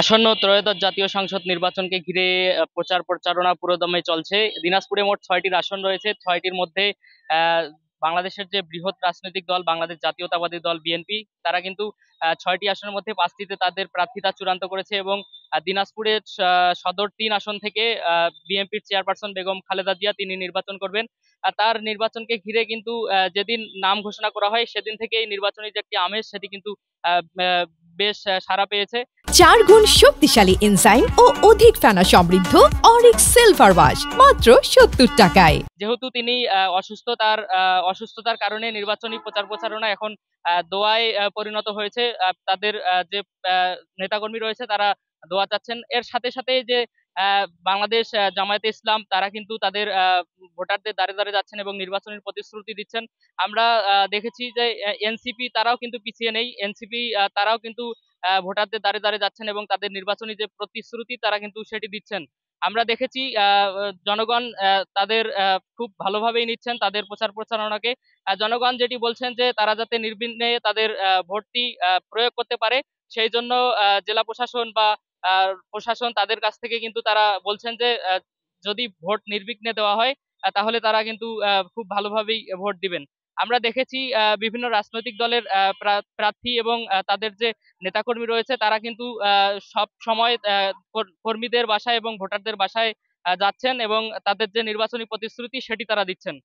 আসন্ন ত্রয়োদশ জাতীয় সংসদ নির্বাচনকে ঘিরে প্রচার প্রচারণা পুরোদমে চলছে। দিনাজপুরে মোট 6টির আসন রয়েছে। 6টির মধ্যে আহ, বাংলাদেশের যে বৃহৎ রাজনৈতিক দল বাংলাদেশ জাতীয়তাবাদী দল বিএনপি, তারা কিন্তু 6টি আসনের মধ্যে 5টিতে তাদের প্রার্থিতা চূড়ান্ত করেছে এবং দিনাজপুরের সদর 3 আসন থেকে বিএনপির চেয়ারপারসন বেগম খালেদা জিয়া তিনি নির্বাচন করবেন। তার নির্বাচনকে ঘিরে কিন্তু যেদিন নাম ঘোষণা করা হয় সেদিন থেকেই নির্বাচনী যে একটি আমেজ সেটি কিন্তু আহ, আহ, বেশ সাড়া পেয়েছে। 4 গুণ শক্তিশালী এনজাইম ও অধিক ফেনা সমৃদ্ধ অরিক সিলভার ওয়াশ মাত্র 70 টাকায়। যেহেতু তিনি অসুস্থতার কারণে নির্বাচনী প্রচার প্রচারণা এখন দোয়ায় পরিণত হয়েছে। তাদের যে নেতাকর্মী রয়েছে তারা দোয়া চাচ্ছেন। এর সাথে সাথে যে বাংলাদেশ জামায়াতে ইসলাম তারা কিন্তু তাদের ভোটারদের দ্বারে দ্বারে যাচ্ছেন এবং নির্বাচনের প্রতিশ্রুতি দিচ্ছেন। আমরা দেখেছি যে এনসিপি তারাও কিন্তু পিছিয়ে নেই। এনসিপি তারাও কিন্তু ভোটারদের দ্বারে দ্বারে যাচ্ছেন এবং তাদের নির্বাচনী যে প্রতিশ্রুতি তারা কিন্তু সেটি দিচ্ছেন। আমরা দেখেছি জনগণ তাদের খুব ভালোভাবেই নিচ্ছেন তাদের প্রচার প্রচারণাকে। জনগণ যেটি বলছেন যে তারা যাতে নির্বিঘ্নে তাদের ভোটটি প্রয়োগ করতে পারে, সেই জন্য জেলা প্রশাসন বা প্রশাসন তাদের কাছ থেকে কিন্তু তারা বলছেন যে যদি ভোট নির্বিঘ্নে দেওয়া হয় তাহলে তারা কিন্তু খুব ভালোভাবেই ভোট দিবেন। আমরা দেখেছি বিভিন্ন রাজনৈতিক দলের প্রার্থী এবং তাদের যে নেতাকর্মী রয়েছে তারা কিন্তু সব সময় কর্মীদের বাসায় এবং ভোটারদের বাসায় যাচ্ছেন এবং তাদের যে নির্বাচনী প্রতিশ্রুতি সেটি তারা দিচ্ছেন।